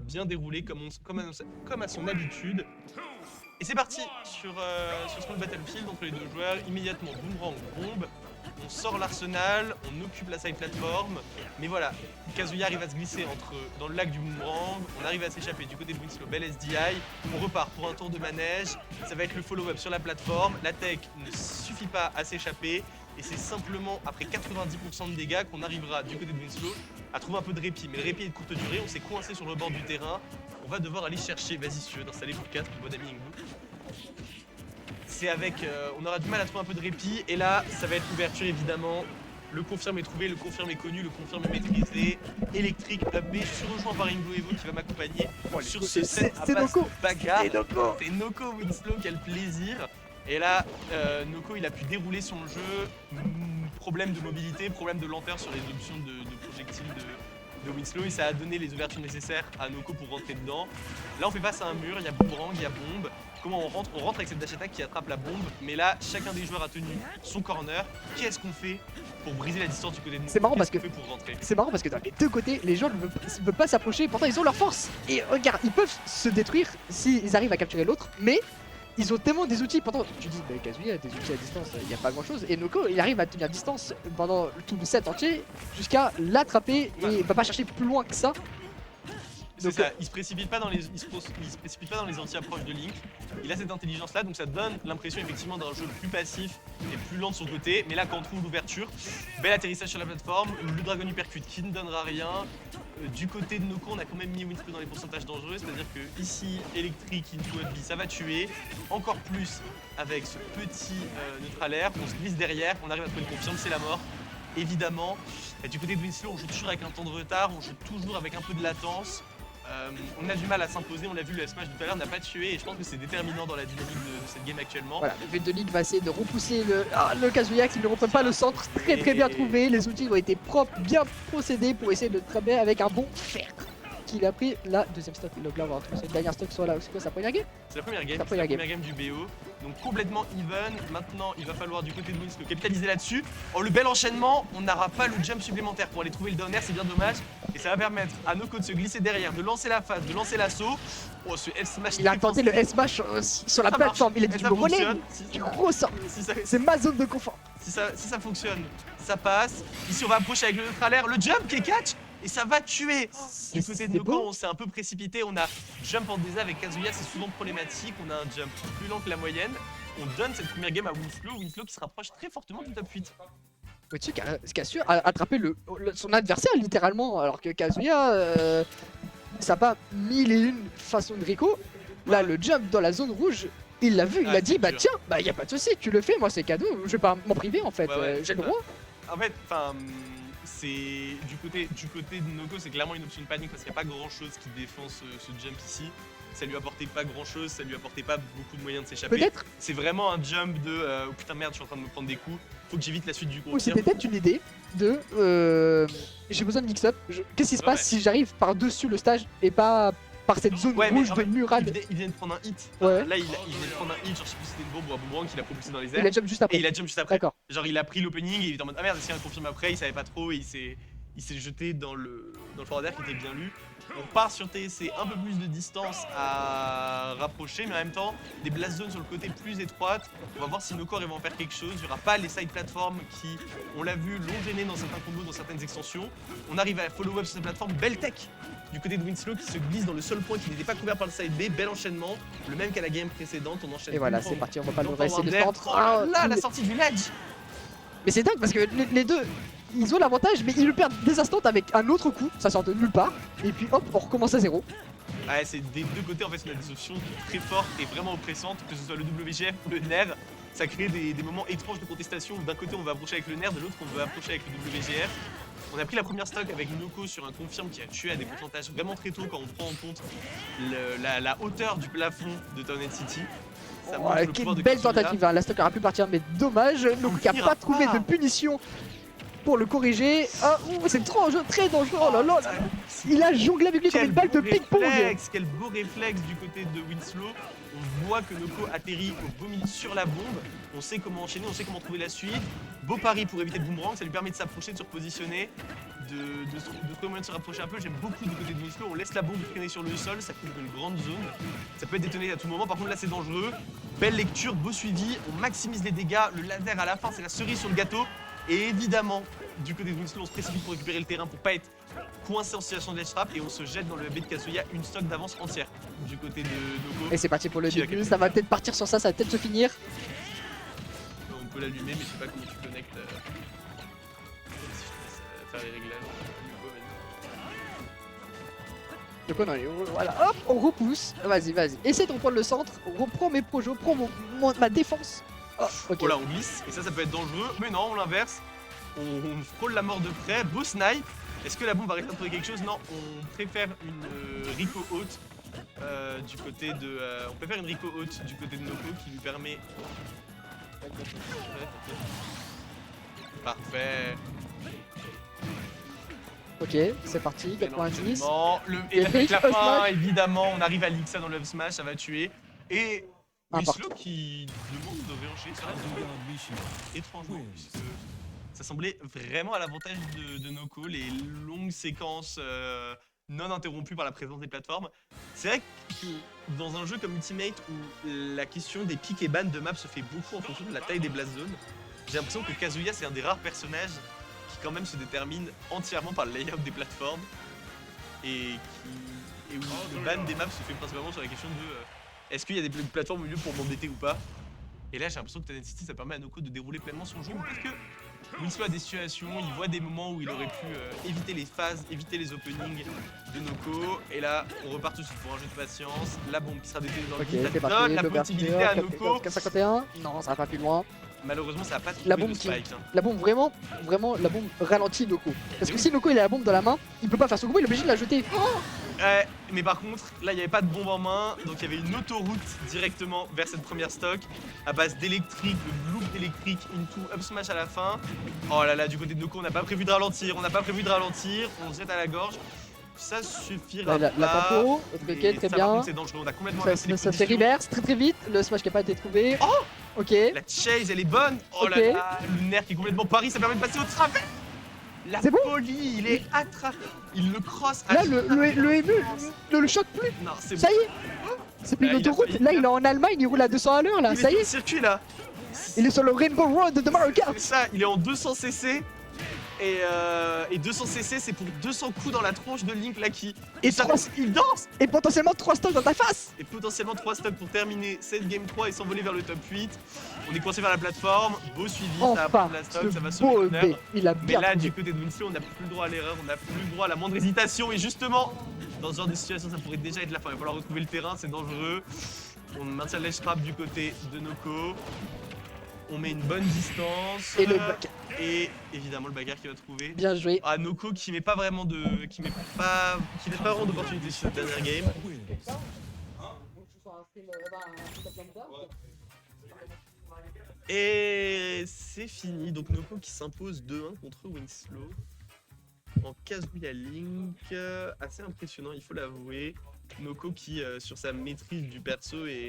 bien dérouler comme à son habitude. Et c'est parti sur Small Battlefield entre les deux joueurs. Immédiatement, boomerang, bombe. On sort l'arsenal, on occupe la side platform. Mais voilà, Kazuya arrive à se glisser dans le lac du boomerang. On arrive à s'échapper du côté de Winslow, bel SDI. On repart pour un tour de manège. Ça va être le follow-up sur la plateforme. La tech ne suffit pas à s'échapper. Et c'est simplement après 90% de dégâts qu'on arrivera du côté de Winslow à trouver un peu de répit. Mais le répit est de courte durée, on s'est coincé sur le bord du terrain. On va devoir aller chercher, vas-y si tu veux, d'installer pour 4, bon ami Ingbu. C'est avec, on aura du mal à trouver un peu de répit. Et là, ça va être l'ouverture évidemment. Le confirme est trouvé, le confirme est connu, le confirme est maîtrisé. Électrique, AB, je suis rejoint par Ingo Evo qui va m'accompagner sur ce set à base de bagarre. C'est Noko Winslow, quel plaisir. Et là, Noko il a pu dérouler son jeu, problème de mobilité, problème de lenteur sur les options de projectiles de Winslow et ça a donné les ouvertures nécessaires à Noko pour rentrer dedans. Là on fait face à un mur, il y a boomerang, il y a bombe. Comment on rentre? On rentre avec cette dash attack qui attrape la bombe, mais là chacun des joueurs a tenu son corner. Qu'est-ce qu'on fait pour briser la distance du côté de Noko? C'est marrant parce que c'est marrant parce que dans les deux côtés, les gens ne veulent pas s'approcher, pourtant ils ont leur force. Et regarde, ils peuvent se détruire s'ils arrivent à capturer l'autre, mais ils ont tellement des outils, pourtant tu dis mais Kazuya a des outils à distance, il n'y a pas grand chose, et Noko il arrive à tenir distance pendant tout le set entier jusqu'à l'attraper et il va pas chercher plus loin que ça. C'est ça, il se précipite pas dans les anti-approches de Link, il a cette intelligence là donc ça donne l'impression effectivement d'un jeu plus passif et plus lent de son côté, mais là quand on trouve l'ouverture, bel atterrissage sur la plateforme, le Dragon Uppercut qui ne donnera rien. Du côté de Noko on a quand même mis Winslow dans les pourcentages dangereux, c'est à dire que ici électrique, into up B ça va tuer, encore plus avec ce petit neutralaire, on se glisse derrière, on arrive à trouver le confirme, c'est la mort. Évidemment, et du côté de Winslow on joue toujours avec un temps de retard, on joue toujours avec un peu de latence. On a du mal à s'imposer, on l'a vu, le S-Match tout à l'heure n'a pas tué et je pense que c'est déterminant dans la dynamique de cette game actuellement. Voilà, le V2 va essayer de repousser le Kazuya qui ne reprend pas le centre, très bien trouvé, les outils ont été propres, bien procédés pour essayer de travailler avec un bon fer. Qu'il a pris la deuxième stock, donc là on va retrouver cette dernière stock sur la, c'est quoi sa première game? C'est la première game, du BO, donc complètement even. Maintenant il va falloir du côté de Winslow capitaliser là-dessus. Oh le bel enchaînement, on n'aura pas le jump supplémentaire pour aller trouver le down air, c'est bien dommage. Et ça va permettre à Noko de se glisser derrière, de lancer la phase, de lancer l'assaut. Oh ce S-Smash. Il a tenté le S-Smash sur la plateforme, il a dit je me relève, je ressors. C'est ma zone de confort. Si ça fonctionne, ça passe. Ici on va approcher avec le neutralaire, le jump qui est catch. Et ça va tuer. Du côté de Noko, on s'est un peu précipité. On a jump en désert avec Kazuya, c'est souvent problématique. On a un jump plus lent que la moyenne. On donne cette première game à Winslow qui se rapproche très fortement du top 8. Oui, tu sais qui a su attraper son adversaire littéralement, alors que Kazuya, ça n'a pas mille et une façons de Rico. Là, le jump dans la zone rouge, il l'a vu, il a dit bah tiens, bah y a pas de souci, tu le fais, moi c'est cadeau, je vais pas m'en priver en fait, j'ai le droit. En fait, c'est du côté de Noko, c'est clairement une option de panique parce qu'il n'y a pas grand chose qui défend ce jump ici. Ça lui apportait pas grand chose, ça lui apportait pas beaucoup de moyens de s'échapper. Peut-être. C'est vraiment un jump de oh putain merde, je suis en train de me prendre des coups, faut que j'évite la suite du confirme. Ou c'est peut-être une idée de j'ai besoin de mix-up. Qu'est-ce qui se passe si j'arrive par-dessus le stage et pas par cette zone rouge de murade? Il vient de prendre un hit. Ouais. Là, il vient de prendre un hit, genre je sais plus si c'était une bombe ou un boomerang qu'il a propulsé dans les airs. Il a jump juste après. Et il a jump juste après. D'accord. Genre il a pris l'opening et il était en mode ah merde, est-ce qu'il y a un confirme après? Il savait pas trop et il s'est jeté dans le forward air qui était bien lu. On part sur TSC, un peu plus de distance à rapprocher, mais en même temps, des blast zones sur le côté plus étroites. On va voir si Noko va en faire quelque chose. Il n'y aura pas les side platforms qui, on l'a vu, l'ont gêné dans certains combos, dans certaines extensions. On arrive à follow-up sur cette plateforme. Belle tech du côté de Winslow qui se glisse dans le seul point qui n'était pas couvert par le side B. Bel enchaînement, le même qu'à la game précédente. On enchaîne. Et voilà, c'est parti, on va essayer de centre. Ah là, la sortie du ledge. Mais c'est dingue parce que les deux, ils ont l'avantage, mais ils le perdent des instants avec un autre coup, ça sort de nulle part, et puis hop, on recommence à zéro. Ouais, c'est des deux côtés en fait, on a des options très fortes et vraiment oppressantes, que ce soit le WGF ou le NEV. Ça crée des moments étranges de contestation où d'un côté on va approcher avec le NEV, de l'autre on va approcher avec le WGF. On a pris la première stock avec Noko sur un confirme qui a tué à des pourcentages vraiment très tôt quand on prend en compte la hauteur du plafond de Townhead City. Quelle belle tentative, hein. La stock aurait pu partir, mais dommage. Donc il n'a pas trouvé de punition pour le corriger. Ah, c'est trop très dangereux. Oh là là, il a jonglé avec lui comme une balle de ping-pong. Quel beau réflexe du côté de Winslow. On voit que Noko atterrit au beau milieu sur la bombe. On sait comment enchaîner, on sait comment trouver la suite. Beau pari pour éviter le boomerang, ça lui permet de s'approcher, de se repositionner. de trouver moyen de se rapprocher un peu. J'aime beaucoup du côté de Winslow. On laisse la bombe traîner sur le sol, ça couvre une grande zone. Ça peut être détonné à tout moment. Par contre, là, c'est dangereux. Belle lecture, beau suivi. On maximise les dégâts. Le laser à la fin, c'est la cerise sur le gâteau. Et évidemment, du côté de Winslow, on se précipite pour récupérer le terrain pour pas être coincé en situation de ledge trap. Et on se jette dans le B de Kazuya, une stock d'avance entière du côté de Noko. Et c'est parti pour le Qui a début, capté. ça va peut-être partir sur ça va peut-être se finir. On peut l'allumer, mais je sais pas comment tu connectes. Si je te laisse faire les réglages. Noko, vas-y. Donc on en est où voilà, hop, on repousse. Vas-y, vas-y. Essaie de reprendre le centre, reprends mes projets, reprends ma défense. Oh, ok. Voilà, on glisse, et ça peut être dangereux. Mais non, on l'inverse. On frôle la mort de près. Beau snipe. Est-ce que la bombe va réussir à trouver quelque chose? Non, on préfère une Rico haute du côté de. On préfère une Rico haute du côté de Noko qui lui permet. Parfait. Ok, c'est parti, 90. Et avec la Up fin, smash. évidemment, on arrive à l'Ixa dans le up smash, ça va tuer. Et Winslow Important. qui demande de réenchaîner sur la double. Étrangement, puisque ça semblait vraiment à l'avantage de Noko, les longues séquences non interrompues par la présence des plateformes. C'est vrai que dans un jeu comme Ultimate où la question des pics et bans de map se fait beaucoup en fonction de la taille des blast zones, j'ai l'impression que Kazuya c'est un des rares personnages qui quand même se détermine entièrement par le layout des plateformes et où le ban des maps se fait principalement sur la question de est-ce qu'il y a des plateformes au milieu pour m'embêter ou pas. Et là j'ai l'impression que Tennant City ça permet à Noko de dérouler pleinement son jeu parce que Winslow a des situations, il voit des moments où il aurait pu éviter les phases, éviter les openings de Noko. Et là, on repart tout de suite pour un jeu de patience. La bombe qui sera détonée dans le Ok, vide, c'est ça parti, donne la possibilité à Noko. 51. Non, ça va pas plus loin. Malheureusement, ça n'a pas trouvé La bombe de qui- spike. Hein. La bombe, vraiment, la bombe ralentit Noko. Parce que si Noko il a la bombe dans la main, il peut pas faire son combo, il est obligé de la jeter. Mais par contre, là, il n'y avait pas de bombe en main. Donc, il y avait une autoroute directement vers cette première stock à base d'électrique, de loop d'électrique, into up smash à la fin. Oh là là, du côté de Noko, on n'a pas prévu de ralentir. On se jette à la gorge. Ça suffira La pas. tempo, Et ok, très ça, par bien. contre, c'est dangereux. On a complètement inversé les Ça fait positions. reverse très vite, le smash qui a pas été trouvé. Oh Ok. La chase, elle est bonne. Oh là Ok. là, le nerf qui est complètement pari, ça permet de passer au travers. La C'est bon. folie, il est attrapé. Il le cross. Là, le ému ne le choque plus. Non, c'est Ça bon. y est. C'est plus Là, une il a autoroute. failli Là, faire- il est en Allemagne, il roule à 200 à l'heure. Là, Il ça y sur le est. circuit là. Il est sur le Rainbow Road de Mario Kart. C'est ça, il est en 200 cc. Et 200 cc, c'est pour 200 coups dans la tronche de Link là qui. Et ça, trois- il danse. Et potentiellement 3 stocks dans ta face. Et potentiellement 3 stocks pour terminer cette game 3 et s'envoler vers le top 8. On est coincé vers la plateforme. Beau suivi, ça va Enfin, prendre la stock, ça va ce sauver beau le nerf. B. Il a Mais bien là, trouvé. du côté de Winslow, on n'a plus le droit à l'erreur, on n'a plus le droit à la moindre hésitation. Et justement, dans ce genre de situation, ça pourrait déjà être la fin. Il va falloir retrouver le terrain, c'est dangereux. On maintient l'edge trap du côté de Noko. On met une bonne distance. Et le back. Et évidemment, le bagarre qui va trouver. Bien joué. Ah, Noko qui met pas vraiment de. Qui laisse pas vraiment d'opportunité sur cette dernière game. Et c'est fini. Donc Noko qui s'impose 2-1 contre Winslow. En Kazuya Link. Assez impressionnant, il faut l'avouer. Noko qui, sur sa maîtrise du perso, est